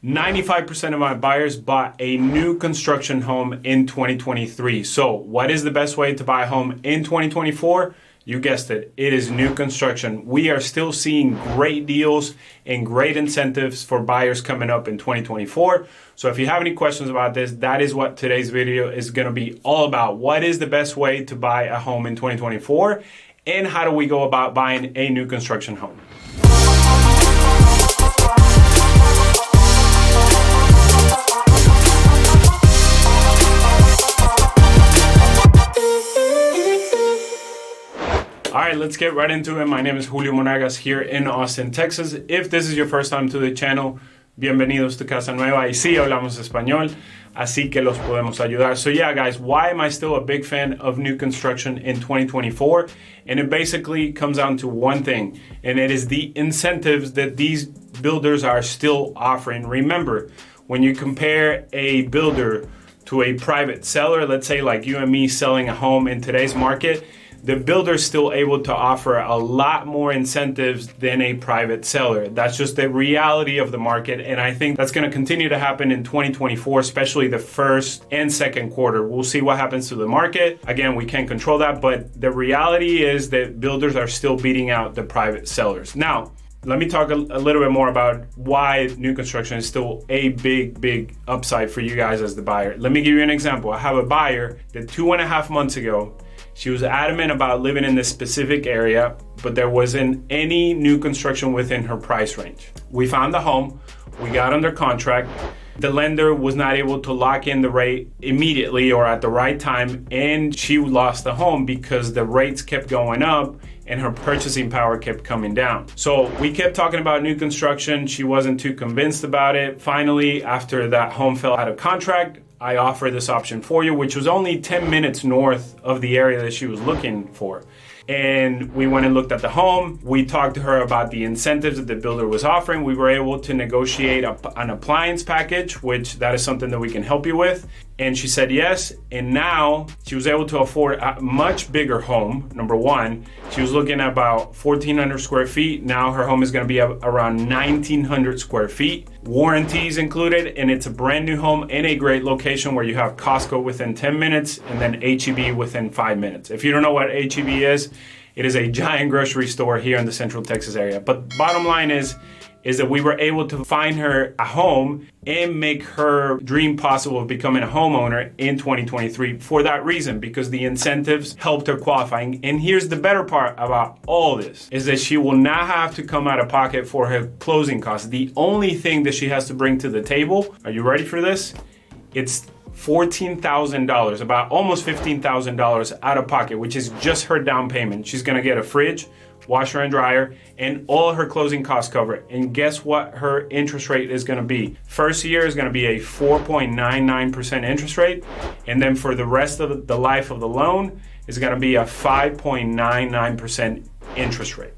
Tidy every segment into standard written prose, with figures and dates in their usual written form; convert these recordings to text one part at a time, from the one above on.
95% of my buyers bought a new construction home in 2023. So what is the best way to buy a home in 2024? You guessed it, it is new construction. We are still seeing great deals and great incentives for buyers coming up in 2024. So if you have any questions about this, that is what today's video is gonna be all about. What is the best way to buy a home in 2024? And how do we go about buying a new construction home? All right, let's get right into it. My name is Julio Monagas here in Austin, Texas. If this is your first time to the channel, bienvenidos to Casa Nueva. Y sí, hablamos español, así que los podemos ayudar. So yeah, guys, why am I still a big fan of new construction in 2024? And it basically comes down to one thing, and it is the incentives that these builders are still offering. Remember, when you compare a builder to a private seller, let's say like you and me selling a home in today's market, the builder is still able to offer a lot more incentives than a private seller. That's just the reality of the market. And I think that's going to continue to happen in 2024, especially the first and second quarter. We'll see what happens to the market. Again, we can't control that, but the reality is that builders are still beating out the private sellers. Now, let me talk a little bit more about why new construction is still a big upside for you guys as the buyer. Let me give you an example. I have a buyer that 2.5 months ago, she was adamant about living in this specific area, but there wasn't any new construction within her price range. We found the home, we got under contract. The lender was not able to lock in the rate immediately or at the right time, and she lost the home because the rates kept going up and her purchasing power kept coming down. So we kept talking about new construction. She wasn't too convinced about it. Finally, after that home fell out of contract, I offer this option for you, which was only 10 minutes north of the area that she was looking for. And we went and looked at the home. We talked to her about the incentives that the builder was offering. We were able to negotiate an appliance package, which that is something that we can help you with. And she said yes. And now she was able to afford a much bigger home. Number one, she was looking at about 1,400 square feet. Now her home is going to be around 1,900 square feet. Warranties included, and it's a brand new home in a great location where you have Costco within 10 minutes and then H-E-B within 5 minutes. If you don't know what H-E-B is, it is a giant grocery store here in the Central Texas area. But bottom line is that we were able to find her a home and make her dream possible of becoming a homeowner in 2023 for that reason, because the incentives helped her qualifying. And here's the better part about all this, is that she will not have to come out of pocket for her closing costs. The only thing that she has to bring to the table, are you ready for this? It's $14,000, about almost $15,000 out of pocket, which is just her down payment. She's gonna get a fridge, washer and dryer, and all her closing costs covered. And guess what her interest rate is gonna be? First year is gonna be a 4.99% interest rate, and then for the rest of the life of the loan is gonna be a 5.99% interest rate.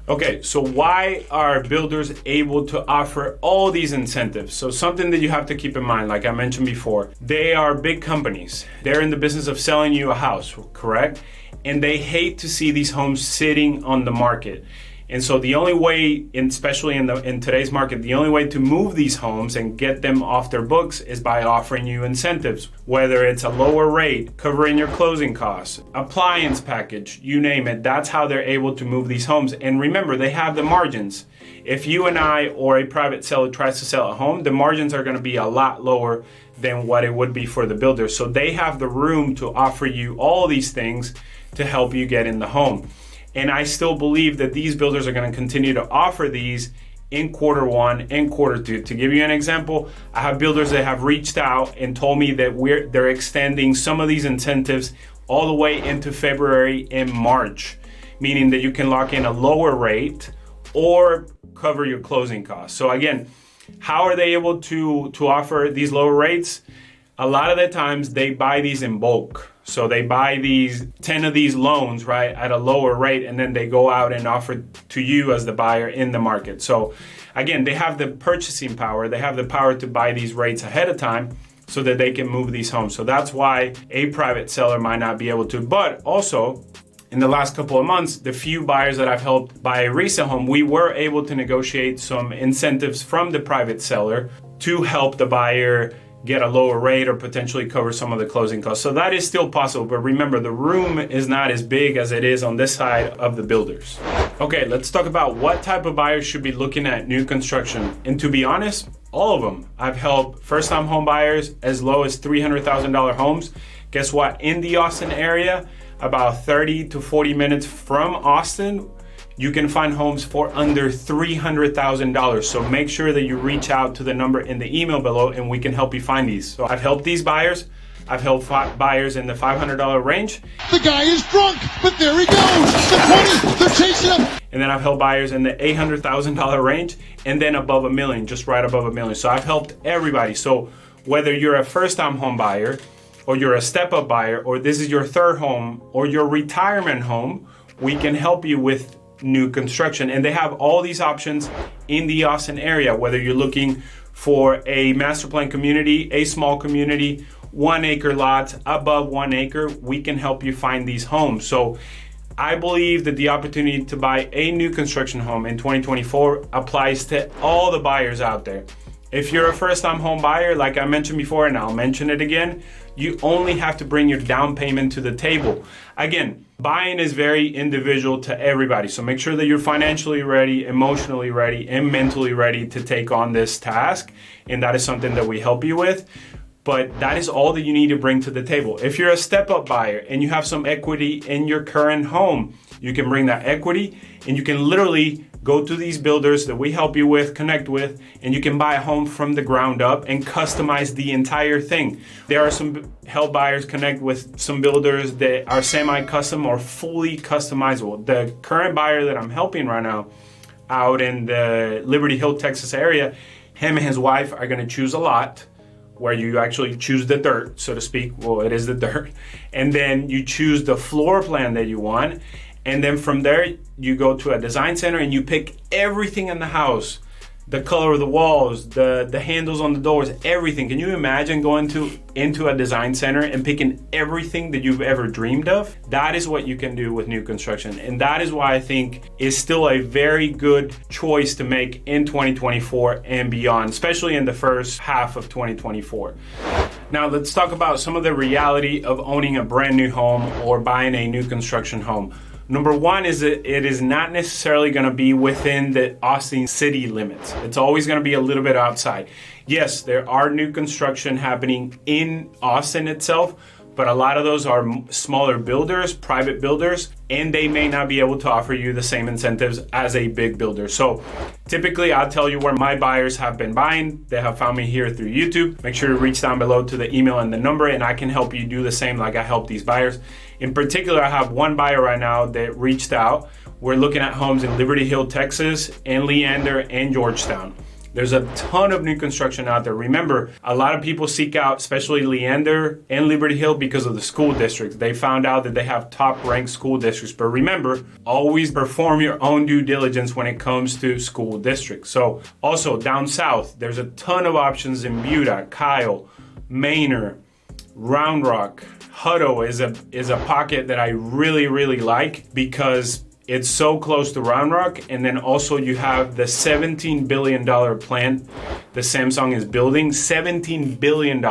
Okay, so why are builders able to offer all these incentives? So something that you have to keep in mind, like I mentioned before, they are big companies. They're in the business of selling you a house, correct? And they hate to see these homes sitting on the market. And so the only way, especially in today's market, the only way to move these homes and get them off their books is by offering you incentives, whether it's a lower rate, covering your closing costs, appliance package, you name it. That's how they're able to move these homes. And remember, they have the margins. If you and I or a private seller tries to sell a home, the margins are going to be a lot lower than what it would be for the builder. So they have the room to offer you all these things to help you get in the home. And I still believe that these builders are going to continue to offer these in quarter one and quarter two. To give you an example, I have builders that have reached out and told me that they're extending some of these incentives all the way into February and March, meaning that you can lock in a lower rate or cover your closing costs. So again, how are they able to offer these lower rates? A lot of the times they buy these in bulk. So they buy these 10 of these loans, right, at a lower rate, and then they go out and offer to you as the buyer in the market. So again, they have the purchasing power. They have the power to buy these rates ahead of time so that they can move these homes. So that's why a private seller might not be able to. But also, in the last couple of months, the few buyers that I've helped buy a resale home, we were able to negotiate some incentives from the private seller to help the buyer get a lower rate or potentially cover some of the closing costs. So that is still possible, but remember, the room is not as big as it is on this side of the builders. Okay, let's talk about what type of buyers should be looking at new construction. And to be honest, all of them. I've helped first-time home buyers as low as $300,000 homes. Guess what? In the Austin area, about 30 to 40 minutes from Austin, you can find homes for under $300,000. So make sure that you reach out to the number in the email below and we can help you find these. So I've helped these buyers. I've helped buyers in the $500 range. The guy is drunk, but there he goes. The 20, they're chasing him. And then I've helped buyers in the $800,000 range and then above $1 million, just right above $1 million. So I've helped everybody. So whether you're a first-time home buyer or you're a step-up buyer or this is your third home or your retirement home, we can help you with new construction. And they have all these options in the Austin area, whether you're looking for a master plan community, a small community, 1 acre lots, above 1 acre, we can help you find these homes. So I believe that the opportunity to buy a new construction home in 2024 applies to all the buyers out there. If you're a first-time home buyer, like I mentioned before, and I'll mention it again, you only have to bring your down payment to the table. Again, buying is very individual to everybody. So make sure that you're financially ready, emotionally ready, and mentally ready to take on this task. And that is something that we help you with. But that is all that you need to bring to the table. If you're a step-up buyer and you have some equity in your current home, you can bring that equity and you can literally go to these builders that we help you with, connect with, and you can buy a home from the ground up and customize the entire thing. There are some help buyers connect with some builders that are semi-custom or fully customizable. The current buyer that I'm helping right now out in the Liberty Hill, Texas area, him and his wife are gonna choose a lot where you actually choose the dirt, so to speak. Well, it is the dirt. And then you choose the floor plan that you want. And then from there, you go to a design center and you pick everything in the house, the color of the walls, the handles on the doors, everything. Can you imagine going into a design center and picking everything that you've ever dreamed of? That is what you can do with new construction. And that is why I think is still a very good choice to make in 2024 and beyond, especially in the first half of 2024. Now let's talk about some of the reality of owning a brand new home or buying a new construction home. Number one is that it is not necessarily going to be within the Austin city limits. It's always going to be a little bit outside. Yes, there are new construction happening in Austin itself, but a lot of those are smaller builders, private builders, and they may not be able to offer you the same incentives as a big builder. So typically I'll tell you where my buyers have been buying. They have found me here through YouTube. Make sure to reach down below to the email and the number, and I can help you do the same like I help these buyers. In particular, I have one buyer right now that reached out. We're looking at homes in Liberty Hill, Texas, and Leander and Georgetown. There's a ton of new construction out there. Remember, a lot of people seek out, especially Leander and Liberty Hill, because of the school districts. They found out that they have top-ranked school districts. But remember, always perform your own due diligence when it comes to school districts. So also down south, there's a ton of options in Buda, Kyle, Manor, Round Rock. Hutto is a pocket that I really, really like because it's so close to Round Rock, and then also you have the $17 billion plant that Samsung is building, $17 billion.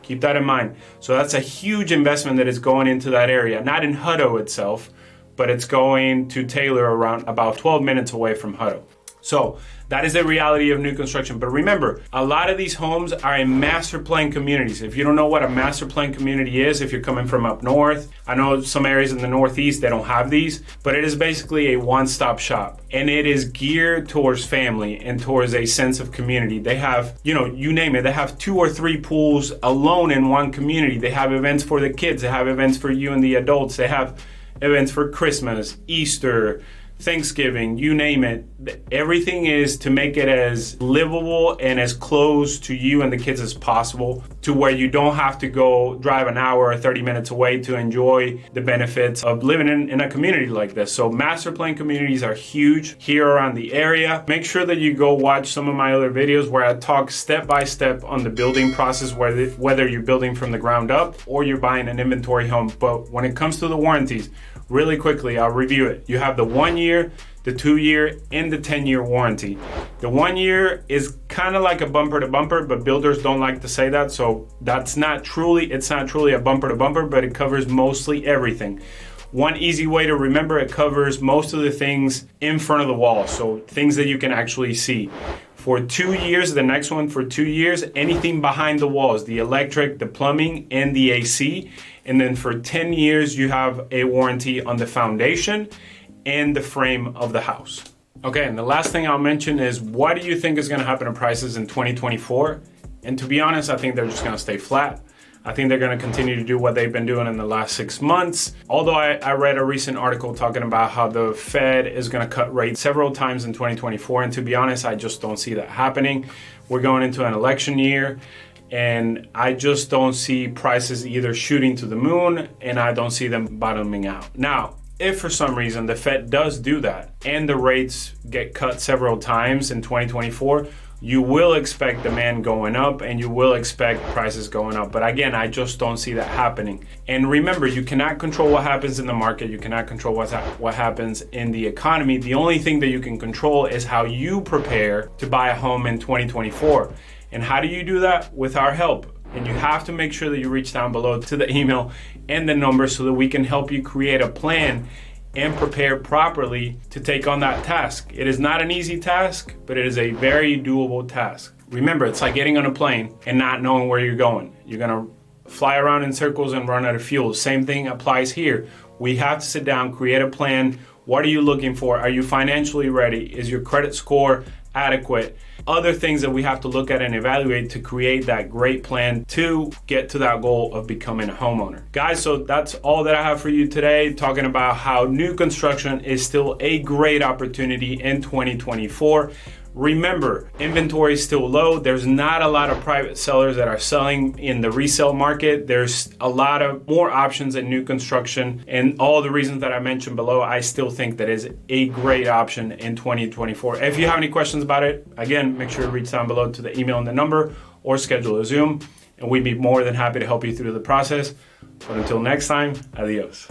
Keep that in mind. So that's a huge investment that is going into that area, not in Hutto itself, but it's going to Taylor around about 12 minutes away from Hutto. So that is the reality of new construction. But remember, a lot of these homes are in master plan communities. If you don't know what a master plan community is, if you're coming from up north, I know some areas in the Northeast, they don't have these, but it is basically a one-stop shop. And it is geared towards family and towards a sense of community. They have, you name it, they have 2 or 3 pools alone in one community. They have events for the kids. They have events for you and the adults. They have events for Christmas, Easter, Thanksgiving, you name it. Everything is to make it as livable and as close to you and the kids as possible, to where you don't have to go drive an hour or 30 minutes away to enjoy the benefits of living in a community like this. So master plan communities are huge here around the area. Make sure that you go watch some of my other videos where I talk step by step on the building process, whether you're building from the ground up or you're buying an inventory home. But when it comes to the warranties, really quickly, I'll review it. You have the 1 year, the the 2-year and the 10-year warranty. The 1 year is kind of like a bumper to bumper, but builders don't like to say that. So it's not truly a bumper to bumper, but it covers mostly everything. One easy way to remember, it covers most of the things in front of the wall. So things that you can actually see. For 2 years, the next one for 2 years, anything behind the walls, the electric, the plumbing, and the AC. And then for 10 years, you have a warranty on the foundation and the frame of the house. Okay, and the last thing I'll mention is, what do you think is gonna happen to prices in 2024? And to be honest, I think they're just gonna stay flat. I think they're going to continue to do what they've been doing in the last 6 months. Although I read a recent article talking about how the Fed is going to cut rates several times in 2024. And to be honest, I just don't see that happening. We're going into an election year, and I just don't see prices either shooting to the moon, and I don't see them bottoming out. Now, if for some reason the Fed does do that and the rates get cut several times in 2024, you will expect demand going up and you will expect prices going up. But again, I just don't see that happening. And remember, you cannot control what happens in the market. You cannot control what happens in the economy. The only thing that you can control is how you prepare to buy a home in 2024. And how do you do that? With our help. And you have to make sure that you reach down below to the email and the number so that we can help you create a plan and prepare properly to take on that task. It is not an easy task, but it is a very doable task. Remember, it's like getting on a plane and not knowing where you're going. You're gonna fly around in circles and run out of fuel. Same thing applies here. We have to sit down, create a plan. What are you looking for? Are you financially ready? Is your credit score adequate? Other things that we have to look at and evaluate to create that great plan to get to that goal of becoming a homeowner. Guys, so that's all that I have for you today, talking about how new construction is still a great opportunity in 2024. Remember, inventory is still low. There's not a lot of private sellers that are selling in the resale market. There's a lot of more options in new construction, and all the reasons that I mentioned below, I still think that is a great option in 2024. If you have any questions about it, again, make sure to reach down below to the email and the number or schedule a Zoom, and we'd be more than happy to help you through the process. But until next time, adios.